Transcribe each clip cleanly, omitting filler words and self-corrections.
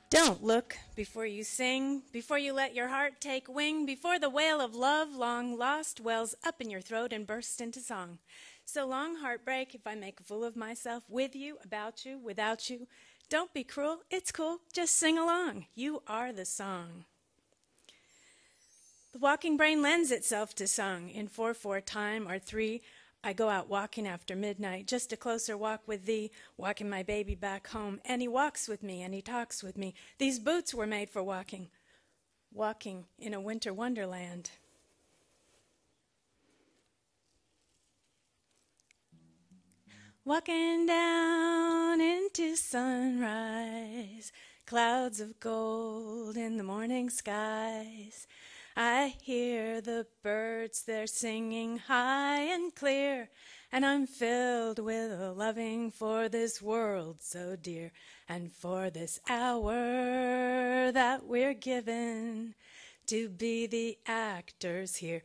Don't look before you sing, before you let your heart take wing, before the wail of love long lost wells up in your throat and bursts into song. So long, heartbreak, if I make a fool of myself with you, about you, without you. Don't be cruel, it's cool, just sing along. You are the song. The walking brain lends itself to song in 4/4 time or 3. I go out walking after midnight, just a closer walk with thee, walking my baby back home, and he walks with me and he talks with me. These boots were made for walking, walking in a winter wonderland. Walking down into sunrise, clouds of gold in the morning skies. I hear the birds, they're singing high and clear, and I'm filled with a loving for this world so dear, and for this hour that we're given to be the actors here,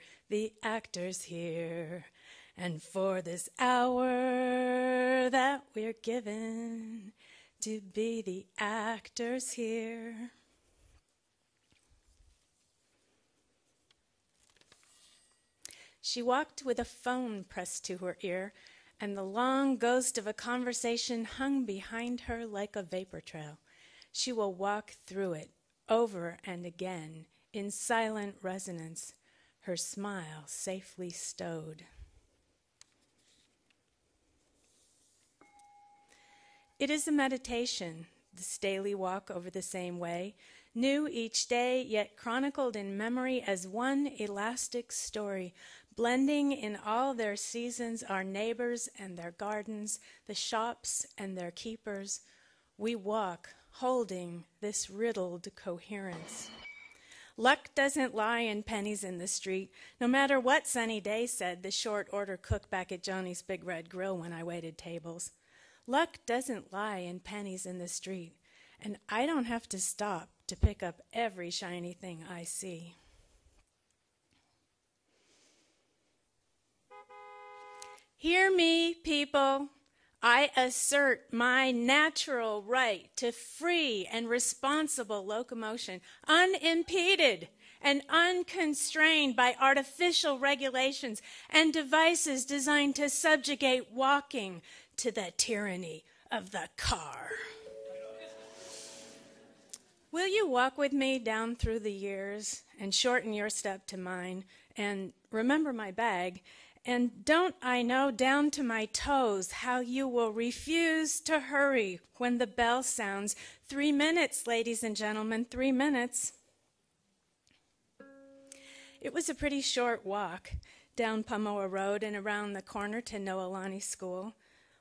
and for this hour that we're given to be the actors here. She walked with a phone pressed to her ear, and the long ghost of a conversation hung behind her like a vapor trail. She will walk through it over and again in silent resonance, her smile safely stowed. It is a meditation, this daily walk over the same way, new each day, yet chronicled in memory as one elastic story, blending in all their seasons our neighbors and their gardens, the shops and their keepers. We walk, holding this riddled coherence. Luck doesn't lie in pennies in the street, no matter what Sunny Day said, the short order cook back at Johnny's Big Red Grill when I waited tables. Luck doesn't lie in pennies in the street, and I don't have to stop to pick up every shiny thing I see. Hear me, people. I assert my natural right to free and responsible locomotion, unimpeded and unconstrained by artificial regulations and devices designed to subjugate walking to the tyranny of the car. Will you walk with me down through the years and shorten your step to mine and remember my bag? And don't I know down to my toes how you will refuse to hurry when the bell sounds. 3 minutes, ladies and gentlemen, 3 minutes. It was a pretty short walk down Pamoa Road and around the corner to Noelani School.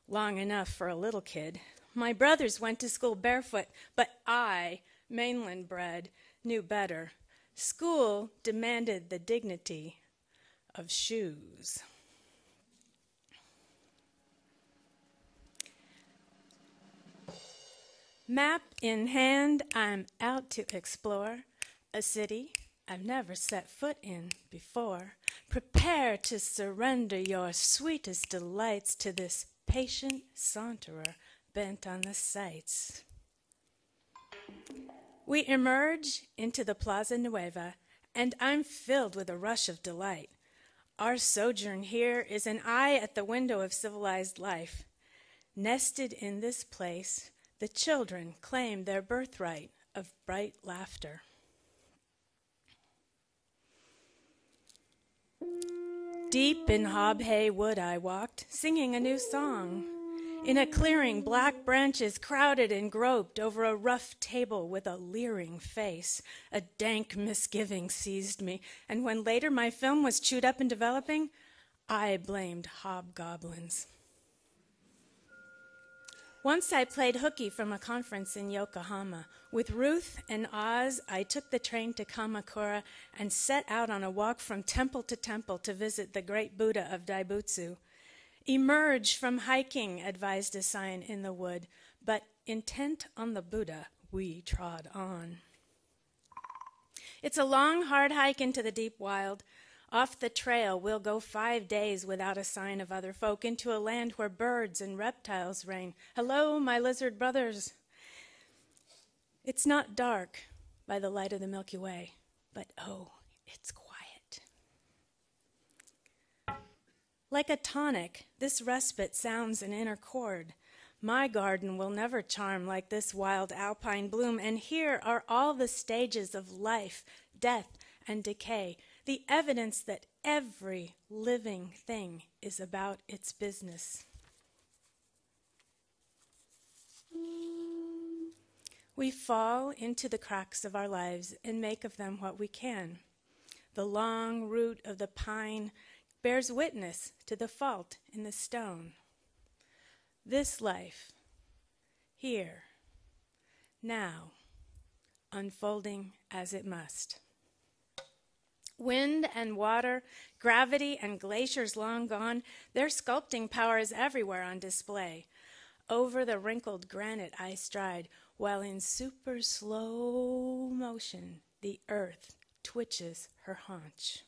Long enough for a little kid. My brothers went to school barefoot, but I, mainland bred, knew better. School demanded the dignity of shoes. Map in hand, I'm out to explore a city I've never set foot in before. Prepare to surrender your sweetest delights to this patient saunterer bent on the sights. We emerge into the Plaza Nueva, and I'm filled with a rush of delight. Our sojourn here is an eye at the window of civilized life. Nested in this place, the children claim their birthright of bright laughter. Deep in Hobhay Wood I walked, singing a new song. In a clearing, black branches crowded and groped over a rough table with a leering face. A dank misgiving seized me, and when later my film was chewed up and developing, I blamed hobgoblins. Once I played hooky from a conference in Yokohama. With Ruth and Oz, I took the train to Kamakura and set out on a walk from temple to visit the great Buddha of Daibutsu. Emerge from hiking, advised a sign in the wood, but intent on the Buddha, we trod on. It's a long, hard hike into the deep wild. Off the trail, we'll go 5 days without a sign of other folk into a land where birds and reptiles reign. Hello, my lizard brothers. It's not dark by the light of the Milky Way, but oh, it's quiet. Like a tonic, this respite sounds an inner chord. My garden will never charm like this wild alpine bloom, and here are all the stages of life, death, and decay, the evidence that every living thing is about its business. We fall into the cracks of our lives and make of them what we can. The long root of the pine bears witness to the fault in the stone. This life, here, now, unfolding as it must. Wind and water, gravity and glaciers long gone, their sculpting power is everywhere on display. Over the wrinkled granite I stride, while in super slow motion the earth twitches her haunch.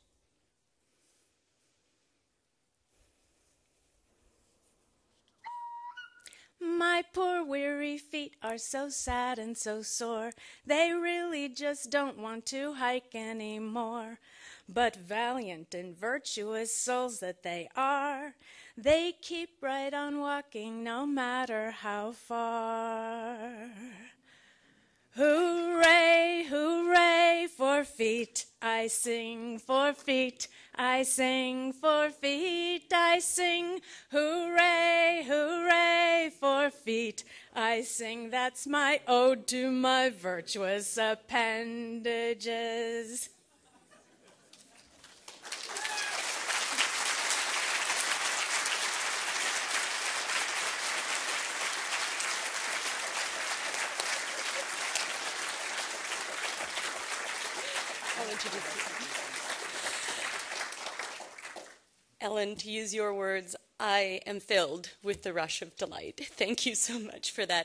My poor weary feet are so sad and so sore, they really just don't want to hike anymore. But valiant and virtuous souls that they are, they keep right on walking no matter how far. Hooray, hooray for feet, I sing for feet, I sing for feet, I sing. Hooray, hooray for feet, I sing. That's my ode to my virtuous appendages. Ellen, to use your words, I am filled with the rush of delight. Thank you so much for that